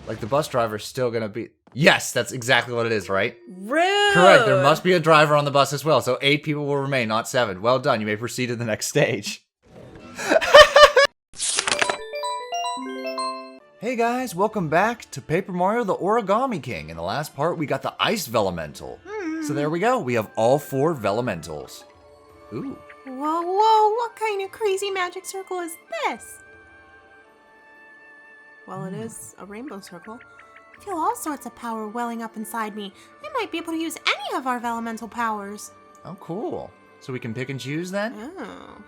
Like, the bus driver's still gonna be... Yes, that's exactly what it is, right? Rude! Correct, there must be a driver on the bus as well, so 8 people will remain, not 7. Well done, you may proceed to the next stage. Hey guys, welcome back to Paper Mario the Origami King. In the last part, we got the Ice Vellumental. So there we go, we have all 4 Vellumentals. Ooh. Whoa, whoa, what kind of crazy magic circle is this? Well, it is a rainbow circle. I feel all sorts of power welling up inside me. I might be able to use any of our Vellumental powers. Oh, cool. So we can pick and choose then? Oh.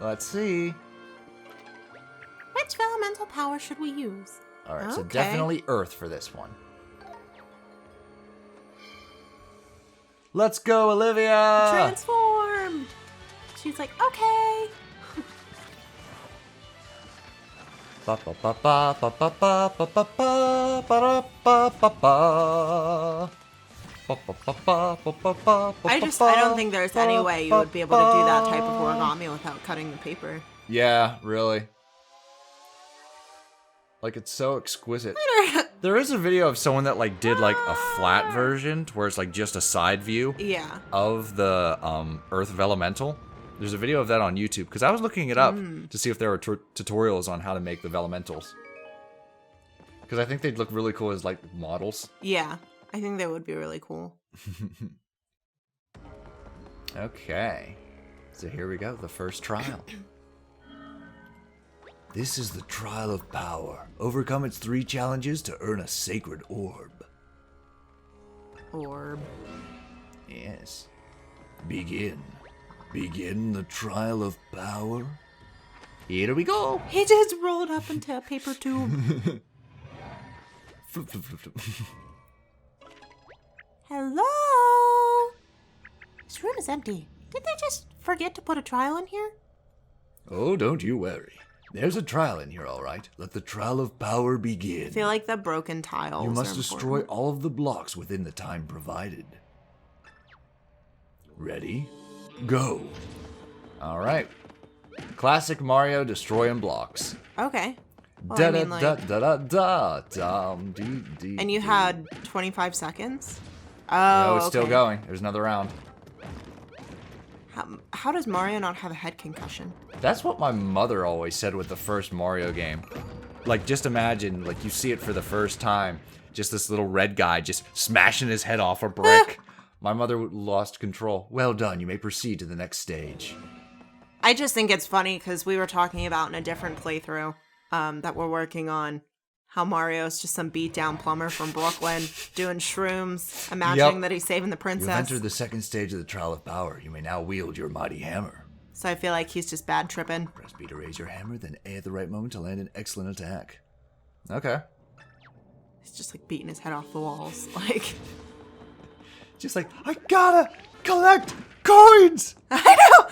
Let's see. Which Vellumental power should we use? Alright, so definitely Earth for this one. Let's go, Olivia! Transformed! She's like, okay. I don't think there's any way you would be able to do that type of origami without cutting the paper. Yeah, really. Like, it's so exquisite. There is a video of someone that, like, did, like, a flat version, where it's, like, just a side view of the, Earth Vellumental. There's a video of that on YouTube, because I was looking it up to see if there were tutorials on how to make the Vellumentals. Because I think they'd look really cool as, like, models. Yeah, I think they would be really cool. Okay. So here we go, the first trial. This is the trial of power. Overcome its 3 challenges to earn a sacred orb. Orb. Yes. Begin. Begin the trial of power. Here we go. He just rolled up into a paper tube. Flip, flip, flip, flip. Hello? This room is empty. Did they just forget to put a trial in here? Oh, don't you worry. There's a trial in here, all right. Let the trial of power begin. I feel like the broken tiles. You must destroy all of the blocks within the time provided. Ready? Go. All right. Classic Mario destroying blocks. Okay. Well, Da I da mean, like, da da da da. and you had 25 seconds? Oh, No, it's still going. There's another round. How does Mario not have a head concussion? That's what my mother always said with the first Mario game. Like, just imagine, like, you see it for the first time. Just this little red guy just smashing his head off a brick. My mother lost control. Well done, you may proceed to the next stage. I just think it's funny because we were talking about in a different playthrough that we're working on how Mario's just some beat-down plumber from Brooklyn doing shrooms, imagining that he's saving the princess. You've entered the second stage of the trial of power. You may now wield your mighty hammer. So I feel like he's just bad tripping. Press B to raise your hammer, then A at the right moment to land an excellent attack. Okay. He's just like beating his head off the walls. Like, just like, I gotta collect coins! I know!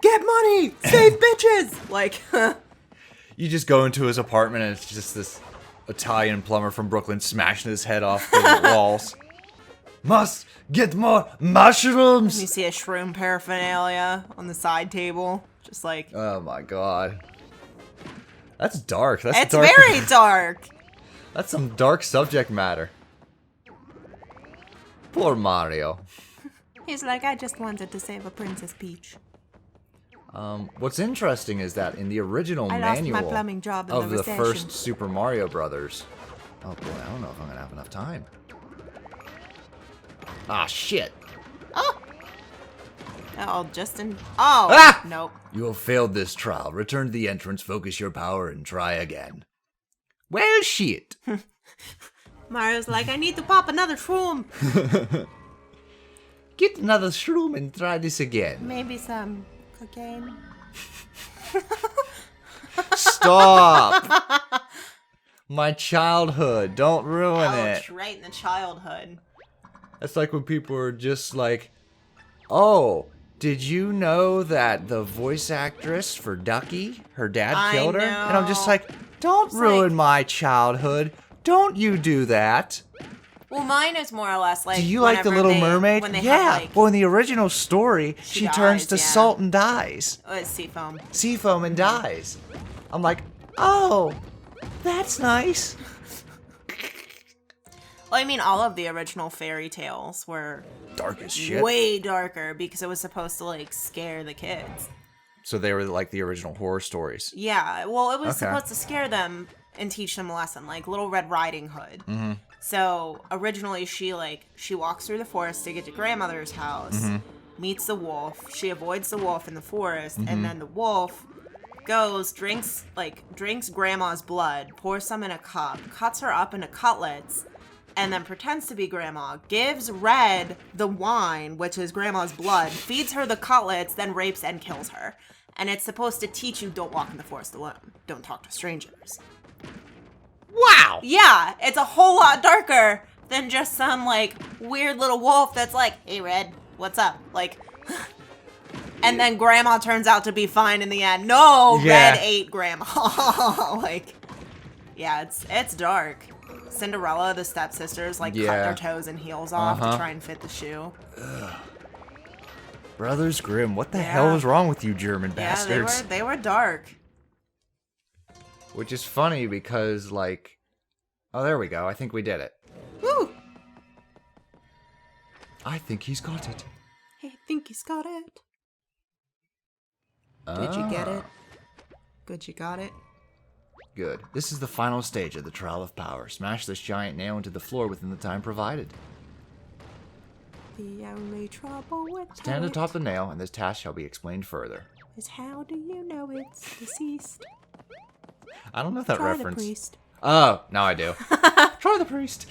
Get money! Save bitches! Like, You just go into his apartment and it's just this Italian plumber from Brooklyn smashing his head off the walls. Must get more mushrooms! you see a shroom paraphernalia on the side table. Just like... Oh my god. That's dark. That's it's dark. very dark! That's some dark subject matter. Poor Mario. He's like, I just wanted to save a Princess Peach. What's interesting is that in the original I lost manual my plumbing job in of the the recession. first Super Mario Brothers. Oh boy, I don't know if I'm gonna have enough time. Ah, shit. Oh, Justin. Oh, Ah! nope. You have failed this trial. Return to the entrance, focus your power, and try again. Well, shit. Mario's like, I need to pop another shroom. Get another shroom and try this again. Maybe some cocaine. Stop! My childhood. Don't ruin it. Ouch, right in the childhood. That's like when people are just like, oh, did you know that the voice actress for Ducky, her dad killed her? And I'm just like, don't ruin my childhood. Don't you do that. Well, mine is more or less like. Do you like the Little Mermaid? When they yeah. have, like, well, in the original story, she turns to dies, yeah. salt and dies. Oh, it's seafoam. Seafoam and dies. I'm like, oh, that's nice. Well, I mean, all of the original fairy tales were dark as shit. Way darker because it was supposed to like scare the kids. So they were like the original horror stories. Yeah, well, it was supposed to scare them and teach them a lesson, like Little Red Riding Hood. Mm-hmm. So originally she walks through the forest to get to grandmother's house, meets the wolf. She avoids the wolf in the forest, and then the wolf goes, drinks grandma's blood, pours some in a cup, cuts her up into cutlets, and then pretends to be grandma, gives Red the wine, which is grandma's blood, feeds her the cutlets, then rapes and kills her. And it's supposed to teach you don't walk in the forest alone. Don't talk to strangers. Wow! Yeah, it's a whole lot darker than just some, like, weird little wolf that's like, hey, Red, what's up? Like, and then grandma turns out to be fine in the end. No, Red ate grandma. Like, yeah, it's dark. Cinderella, the stepsisters, like, cut their toes and heels off to try and fit the shoe. Ugh. Brothers Grimm, what the hell was wrong with you German bastards? Yeah, they were dark. Which is funny because, like... Oh, there we go. I think we did it. Woo! I think he's got it. I think he's got it. Did you get it? Good, you got it. Good. This is the final stage of the trial of power. Smash this giant nail into the floor within the time provided. The only trouble with Stand atop the nail, and this task shall be explained further. Is how do you know it's deceased? I don't know that Try reference. The priest. Oh, now I do. Try the priest.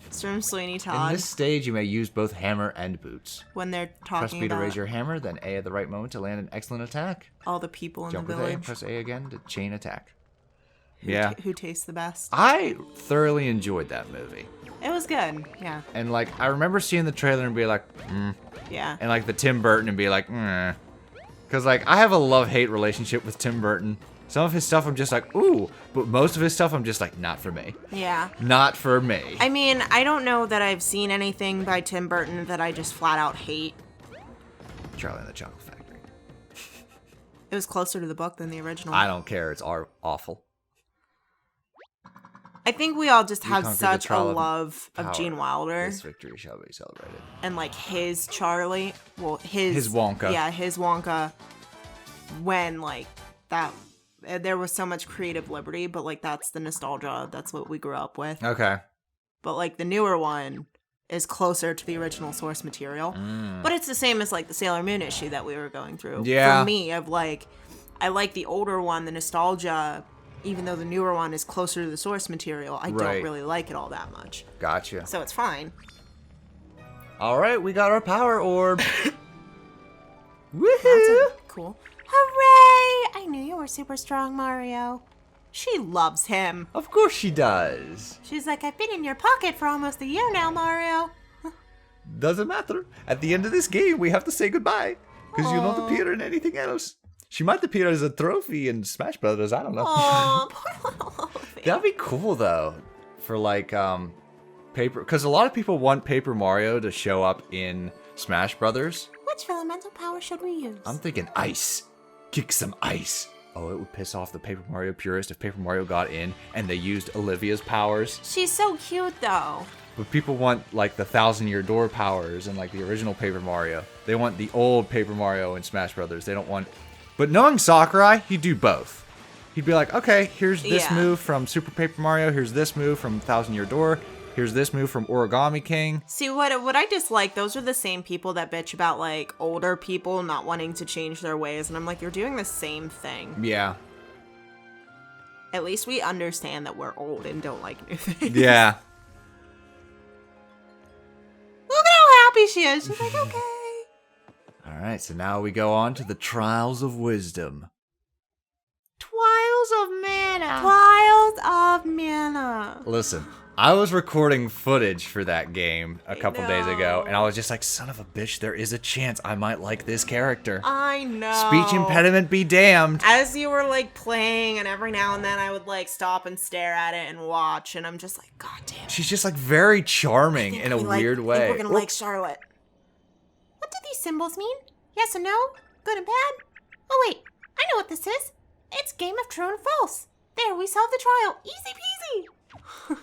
It's from Sweeney Todd. In this stage, you may use both hammer and boots. When they're Press talking B about to raise your hammer, then A at the right moment to land an excellent attack. all the people in Jump the with A, village. press A again to chain attack. Who tastes the best? I thoroughly enjoyed that movie. It was good, yeah. And, like, I remember seeing the trailer and be like, Yeah. And, like, the Tim Burton and be like, Because, like, I have a love-hate relationship with Tim Burton. Some of his stuff I'm just like, ooh. But most of his stuff I'm just like, not for me. Yeah. Not for me. I mean, I don't know that I've seen anything by Tim Burton that I just flat out hate. Charlie and the Chocolate Factory. It was closer to the book than the original. I don't care. It's awful. I think we all just have conquered the such a trial of love of power. Gene Wilder. This victory shall be celebrated. And like his Charlie, well, his Wonka. Yeah, his Wonka. When like that, there was so much creative liberty, but like that's the nostalgia. That's what we grew up with. Okay. But like the newer one is closer to the original source material. But it's the same as like the Sailor Moon issue that we were going through. Yeah. For me, of like, I like the older one, the nostalgia. Even though the newer one is closer to the source material, I don't really like it all that much. Gotcha. So it's fine. All right, we got our power orb. Woohoo! Cool. Hooray! I knew you were super strong, Mario. She loves him. Of course she does. She's like, I've been in your pocket for almost a year now, Mario. Doesn't matter. At the end of this game, we have to say goodbye. Because you don't appear in anything else. She might appear as a trophy in Smash Brothers. I don't know. Aw, poor little Olivia. That'd be cool, though. For, like, Paper... Because a lot of people want Paper Mario to show up in Smash Brothers. Which Vellumental power should we use? I'm thinking ice. Kick some ice. Oh, it would piss off the Paper Mario purist if Paper Mario got in and they used Olivia's powers. She's so cute, though. But people want, like, the 1,000-year door powers and, like, the original Paper Mario. They want the old Paper Mario in Smash Brothers. They don't want... But knowing Sakurai, he'd do both. He'd be like, okay, here's this move from Super Paper Mario. Here's this move from 1,000-year door. Here's this move from Origami King. See, what I dislike, those are the same people that bitch about, like, older people not wanting to change their ways. And I'm like, you're doing the same thing. Yeah. At least we understand that we're old and don't like new things. Yeah. Look at how happy she is. She's like, okay. All right, so now we go on to the Trials of Wisdom. Trials of Mana. Trials of Mana. Listen, I was recording footage for that game a couple days ago, and I was just like, son of a bitch, there is a chance I might like this character. I know. Speech impediment be damned. As you were, like, playing, and every now and then I would, like, stop and stare at it and watch, and I'm just like, God damn it. She's just, like, very charming in a weird way. I think we're gonna like Charlotte. What do these symbols mean? Yes and no? Good and bad? Oh, wait. I know what this is. It's Game of True and False. There, we solved the trial. Easy peasy.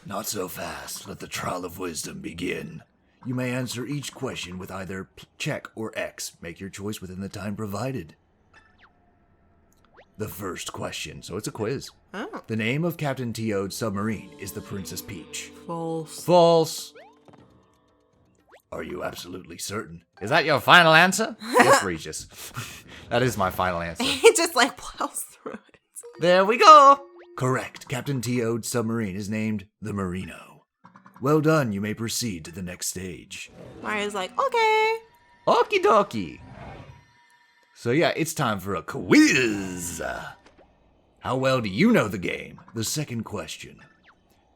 Not so fast. Let the trial of wisdom begin. You may answer each question with either check or X. Make your choice within the time provided. The first question. So it's a quiz. Oh. The name of Captain Toad's submarine is the Princess Peach. False. False. Are you absolutely certain? Is that your final answer? Yes, Regis. That is my final answer. He just like plows through it. There we go. Correct. Captain Toad's submarine is named the Marino. Well done. You may proceed to the next stage. Mario's like, okay. Okie dokie. So yeah, it's time for a quiz. How well do you know the game? The second question.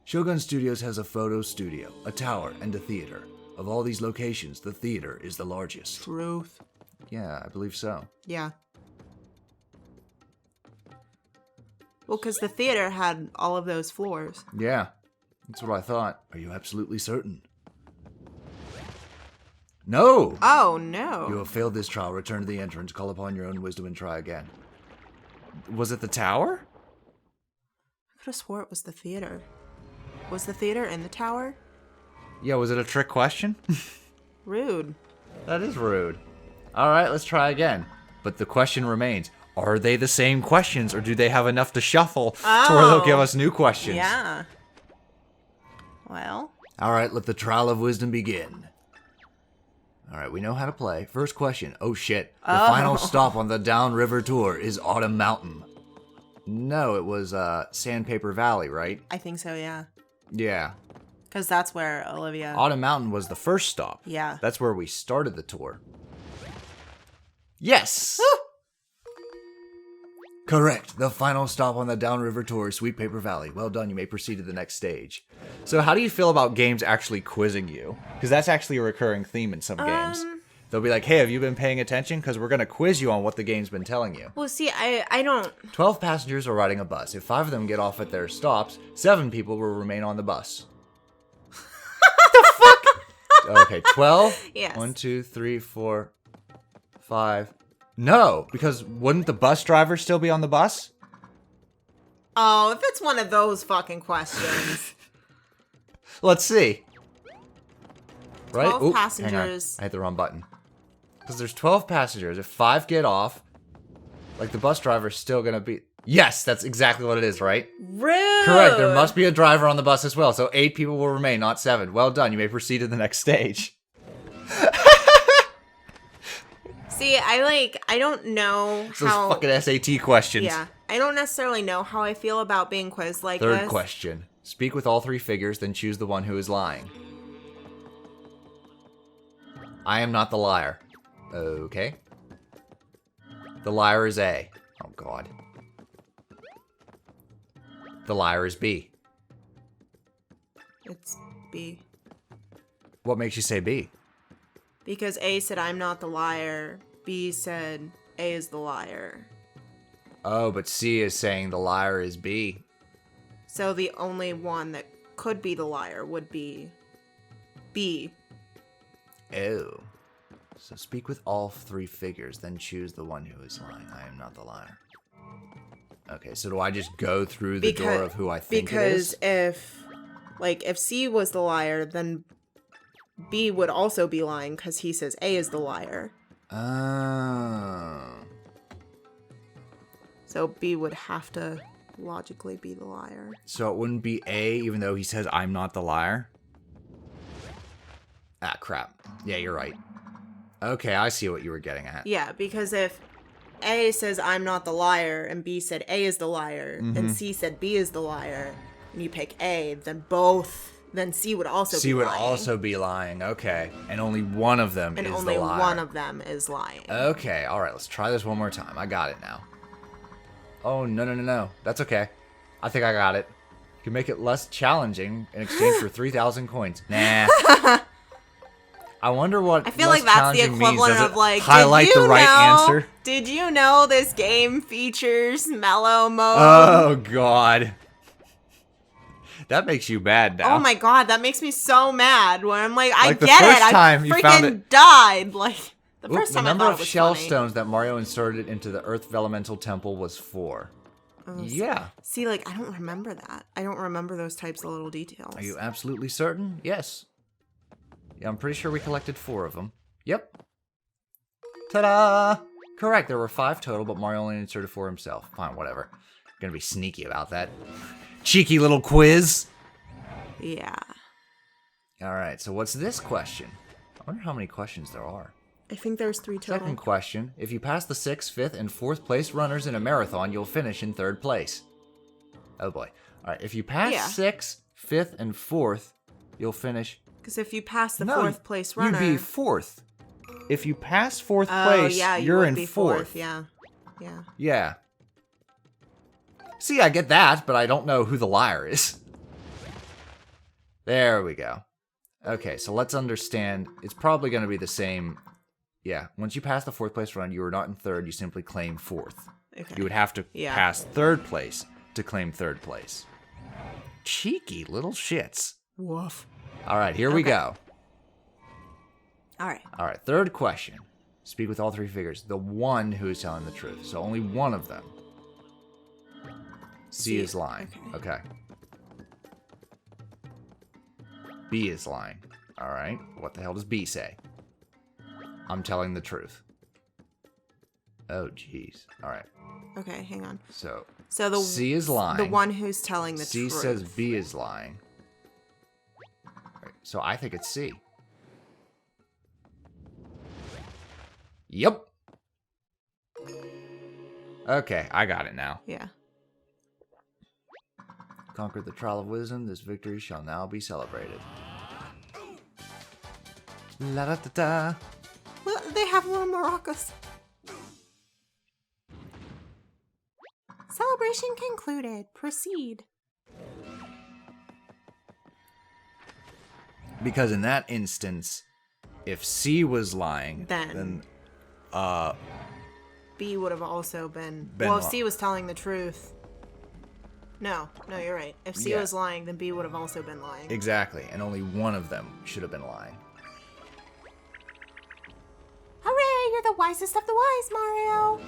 Shogun Studios has a photo studio, a tower, and a theater. Of all these locations, the theater is the largest. Truth. Yeah, I believe so. Yeah. Well, because the theater had all of those floors. Yeah, that's what I thought. Are you absolutely certain? No! Oh, no. You have failed this trial. Return to the entrance. Call upon your own wisdom and try again. Was it the tower? I could have swore it was the theater. Was the theater in the tower? Yeah, was it a trick question? Rude. That is rude. All right, let's try again. But the question remains. Are they the same questions, or do they have enough to shuffle to where they'll give us new questions? Yeah. Well. All right, let the trial of wisdom begin. All right, we know how to play. First question. Oh, shit. The final stop on the downriver tour is Autumn Mountain. No, it was Sandpaper Valley, right? I think so, yeah. Yeah. Because that's where Olivia... Autumn Mountain was the first stop. Yeah. That's where we started the tour. Yes! Correct. The final stop on the downriver tour is Sweet Paper Valley. Well done. You may proceed to the next stage. So how do you feel about games actually quizzing you? Because that's actually a recurring theme in some games. They'll be like, hey, have you been paying attention? Because we're going to quiz you on what the game's been telling you. Well, see, I don't... 12 passengers are riding a bus. If 5 of them get off at their stops, 7 people will remain on the bus. What the fuck? Okay, 12? Yes. 1, 2, 3, 4, 5... No, because wouldn't the bus driver still be on the bus? Oh, if it's one of those fucking questions. Let's see. Right? 12 passengers. Hang on. I hit the wrong button. Because there's 12 passengers. If 5 get off, like the bus driver's still gonna be... Yes, that's exactly what it is, right? Rude! Correct, there must be a driver on the bus as well, so 8 people will remain, not 7. Well done, you may proceed to the next stage. See, I don't know how... Those fucking SAT questions. Yeah. I don't necessarily know how I feel about being quizzed like this. Third question. Speak with all 3 figures, then choose the one who is lying. I am not the liar. Okay. The liar is A. Oh, God. The liar is B. It's B. What makes you say B? Because A said, I'm not the liar. B said, A is the liar. Oh, but C is saying the liar is B. So the only one that could be the liar would be B. Oh. So speak with all 3 figures, then choose the one who is lying. I am not the liar. Okay, so do I just go through the door of who I think it is? Because if C was the liar, then B would also be lying because he says A is the liar. Oh. So B would have to logically be the liar. So it wouldn't be A even though he says I'm not the liar? Ah, crap. Yeah, you're right. Okay, I see what you were getting at. Yeah, because if A says I'm not the liar and B said A is the liar, and C said B is the liar, and you pick A, then C would also be lying. C would also be lying, okay. And only one of them is the liar. And only one of them is lying. Okay, alright, let's try this one more time. I got it now. Oh, no. That's okay. I think I got it. You can make it less challenging in exchange for 3,000 coins. Nah. I wonder what I feel like that's the equivalent of like, highlight the right answer? Did you know this game features mellow mode? Oh, God. That makes you mad now. Oh my God, that makes me so mad. When I'm like, I get it. I freaking died. Like the first time I thought it was the number of shell funny. stones that Mario inserted into the Earth Vellumental Temple was 4. Yeah. See, like, I don't remember that. I don't remember those types of little details. Are you absolutely certain? Yes. Yeah, I'm pretty sure we collected 4 of them. Yep. Ta-da! Correct, there were 5 total, but Mario only inserted 4 himself. Fine, whatever. Gonna be sneaky about that. Cheeky little quiz. Yeah. Alright, so what's this question? I wonder how many questions there are. I think there's 3 total. Second question. If you pass the 6th, 5th, and 4th place runners in a marathon, you'll finish in 3rd place. Oh boy. Alright, if you pass 6th, 5th, and 4th, you'll finish... Because if you pass the 4th place runner... You'd be 4th. If you pass 4th place, you're in 4th. Yeah. Yeah. Yeah. See, I get that, but I don't know who the liar is. There we go. Okay, so let's understand. It's probably going to be the same. Yeah, once you pass the 4th place run, you are not in 3rd. You simply claim 4th. Okay. You would have to pass 3rd place to claim 3rd place. Cheeky little shits. Woof. All right, here we go. All right, 3rd question. Speak with all 3 figures. The one who is telling the truth. So only one of them. C is lying. Okay. B is lying. All right. What the hell does B say? I'm telling the truth. Oh, jeez. All right. Okay, hang on. So the C is lying. The one who's telling the truth. C says B is lying. Right, so I think it's C. Yep. Okay, I got it now. Yeah. Conquered the trial of wisdom. This victory shall now be celebrated. La da da da. Well, they have little maracas. Celebration concluded. Proceed. Because in that instance, if C was lying, then B would have also been well, if C was telling the truth. No, you're right. If C was lying, then B would have also been lying. Exactly, and only one of them should have been lying. Hooray, you're the wisest of the wise, Mario!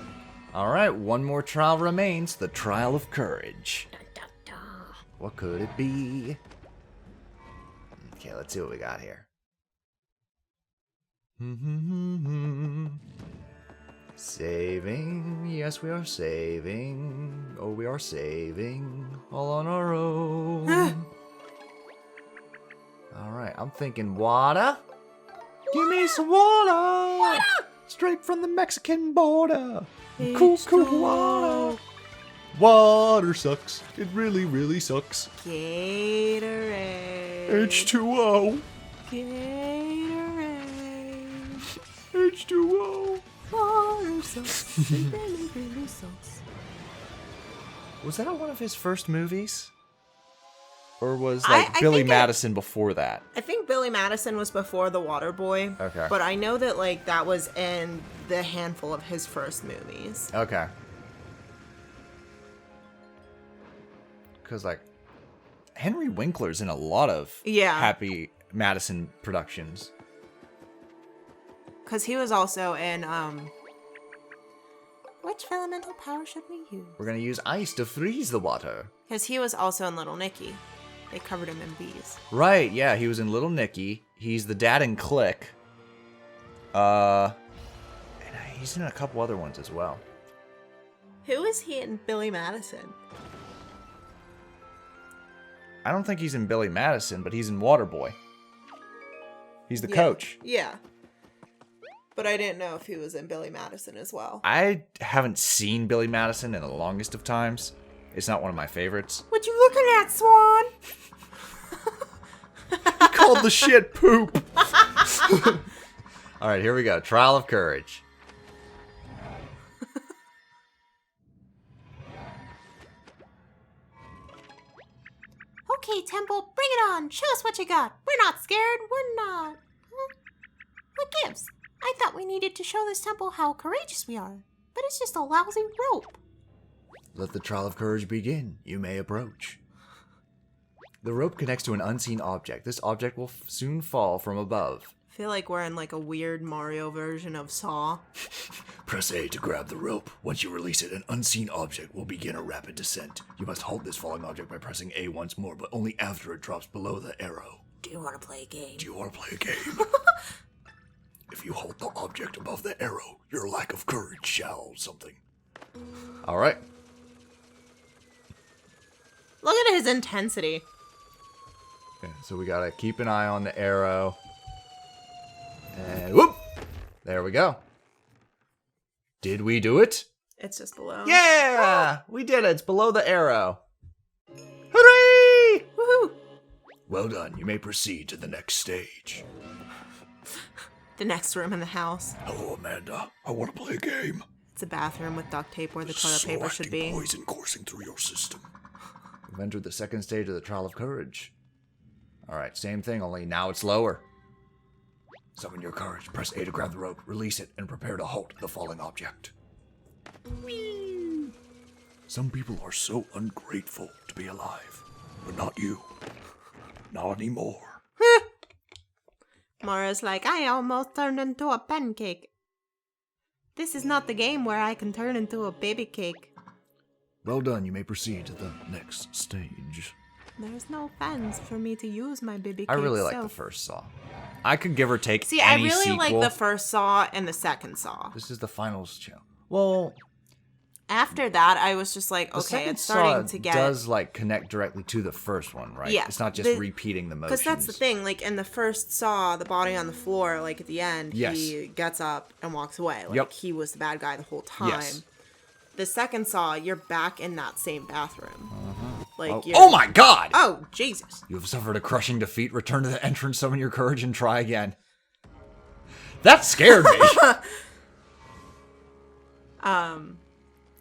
Alright, one more trial remains, the trial of courage. Dun, dun, dun. What could it be? Okay, let's see what we got here. Saving, yes we are saving. Oh, we are saving, all on our own. Alright, I'm thinking water. Give me some water! Straight from the Mexican border. Cool water. Water sucks. It really, really sucks. Gatorade. H2O. Gatorade. H2O. Water sucks. It really, really sucks. Was that one of his first movies? Or was like Billy Madison before that? I think Billy Madison was before The Water Boy. Okay. But I know that like that was in the handful of his first movies. Okay. Because like Henry Winkler's in a lot of Happy Madison productions. Because he was also in which Vellumental power should we use? We're gonna use ice to freeze the water. Because he was also in Little Nicky. They covered him in bees. Right, yeah, he was in Little Nicky. He's the dad in Click. And he's in a couple other ones as well. Who is he in Billy Madison? I don't think he's in Billy Madison, but he's in Waterboy. He's the coach. Yeah. But I didn't know if he was in Billy Madison as well. I haven't seen Billy Madison in the longest of times. It's not one of my favorites. What you looking at, Swan? He called the shit poop. Alright, here we go. Trial of Courage. Okay, Temple, bring it on. Show us what you got. We're not scared. We're not. Huh? What gives? I thought we needed to show this temple how courageous we are. But it's just a lousy rope. Let the trial of courage begin. You may approach. The rope connects to an unseen object. This object will soon fall from above. I feel like we're in like a weird Mario version of Saw. Press A to grab the rope. Once you release it, an unseen object will begin a rapid descent. You must hold this falling object by pressing A once more, but only after it drops below the arrow. Do you want to play a game? Do you want to play a game? If you hold the object above the arrow, your lack of courage shall something. All right. Look at his intensity. Okay, so we gotta keep an eye on the arrow. And whoop! There we go. Did we do it? It's just below. Yeah! We did it. It's below the arrow. Hooray! Woohoo! Well done. You may proceed to the next stage. The next room in the house. Hello, Amanda. I want to play a game. It's a bathroom with duct tape where the toilet paper should be. Poison coursing through your system. We've entered the second stage of the trial of courage. Alright, same thing, only now it's lower. Summon your courage. Press A to grab the rope, release it, and prepare to halt the falling object. Whee! Some people are so ungrateful to be alive, but not you. Not anymore. Mario's like, I almost turned into a pancake. This is not the game where I can turn into a baby cake. Well done. You may proceed to the next stage. There's no fans for me to use my baby cake. I really like the first Saw. I could give or take See, any I really sequel. like the first Saw and the second Saw. This is the finals channel. Well, after that, I was just like, the okay, second it's starting Saw to get... does like connect directly to the first one, right? Yeah. It's not just repeating the motions. Because that's the thing, like in the first Saw, the body on the floor, like at the end, Yes. he gets up and walks away. Like Yep. he was the bad guy the whole time. Yes. The second Saw, you're back in that same bathroom. Like Oh, you're... oh my god! Oh, Jesus. You have suffered a crushing defeat. Return to the entrance, summon your courage, and try again. That scared me.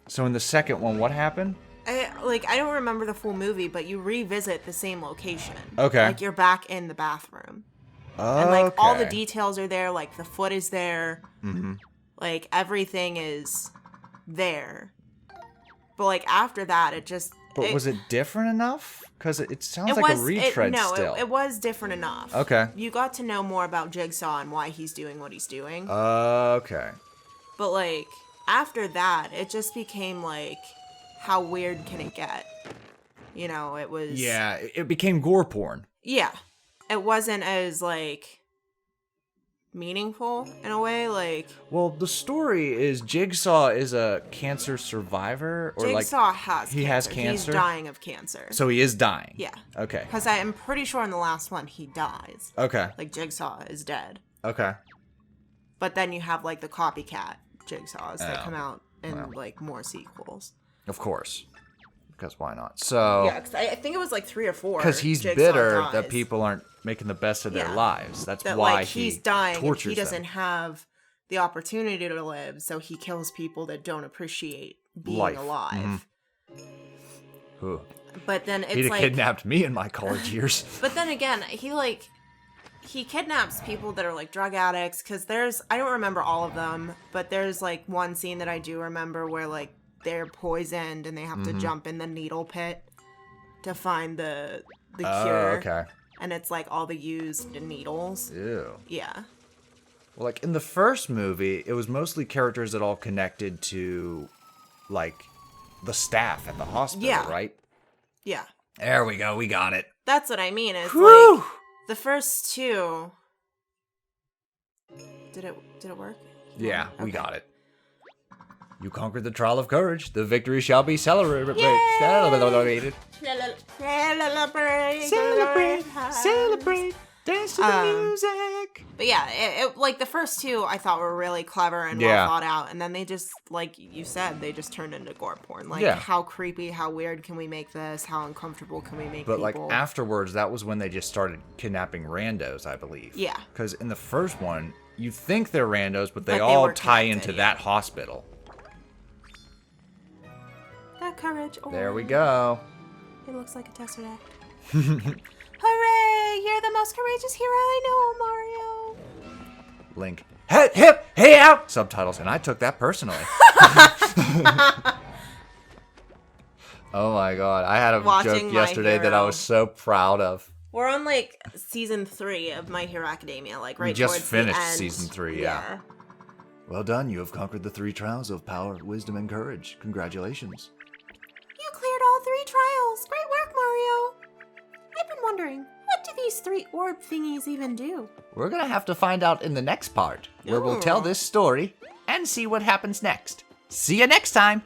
So in the second one, what happened? I don't remember the full movie, but you revisit the same location. Okay. Like you're back in the bathroom. Okay. And like all the details are there, like the foot is there. Mm-hmm. Like everything is there. But like after that, it just... But was it different enough? Because it sounds like a retread still. It was different enough. Okay. You got to know more about Jigsaw and why he's doing what he's doing. Okay. But like after that, it just became like, how weird can it get? You know, it was... Yeah, it became gore porn. Yeah. It wasn't as like meaningful in a way, like... Well, the story is Jigsaw is a cancer survivor, or Jigsaw has cancer. He's dying of cancer. So he is dying. Yeah. Okay. Because I am pretty sure in the last one he dies. Okay. Like Jigsaw is dead. Okay. But then you have like the copycat Jigsaws that come out in well. like more sequels. Of course. Because why not? So... Yeah, cause I think it was like 3 or 4. Because he's Jigsaw bitter dies. that people aren't making the best of their Yeah. lives. That's That, why like, he's dying and tortures he doesn't them. have the opportunity to live, so he kills people that don't appreciate being Life. alive. Ooh. But then it's He'd have like... kidnapped me in my college years. But then again, he kidnaps people that are like drug addicts, because I don't remember all of them, but there's like one scene that I do remember where like they're poisoned and they have to jump in the needle pit to find the cure. Okay. And it's like all the used needles. Ew. Yeah. Well, like in the first movie, it was mostly characters that all connected to, like, the staff at the hospital, Yeah. right? Yeah. There we go. We got it. That's what I mean. It's Whew! like the first 2. Did it work? Yeah, we Okay. got it. You conquered the trial of courage. The victory shall be celebrated. Yay! Celebrated. Celebrate. Celebrate. Celebrate. Dance to the music. But yeah, it like the first 2 I thought were really clever and Yeah. well thought out, and then they just, like you said, they just turned into gore porn. Like, Yeah. how creepy, how weird can we make this? How uncomfortable can we make But people? like afterwards, that was when they just started kidnapping randos, I believe. Yeah. Because in the first one, you think they're randos, but they But they all were tie connected, into yeah. that hospital. That courage. Oh, There we go. It looks like a tesseract. Hooray! You're the most courageous hero I know, Mario. Link. Hip, hip, hey out! Subtitles, and I took that personally. Oh my god, I had a Watching joke My yesterday that I Hero. was so proud of. We're on, like, season 3 of My Hero Academia, like, right We just towards finished the end. season 3, yeah. Well done, you have conquered the 3 trials of power, wisdom, and courage. Congratulations. You cleared all 3 trials. Great work, Mario. I've been wondering, what do these 3 orb thingies even do? We're gonna have to find out in the next part, where we'll tell this story and see what happens next. See you next time!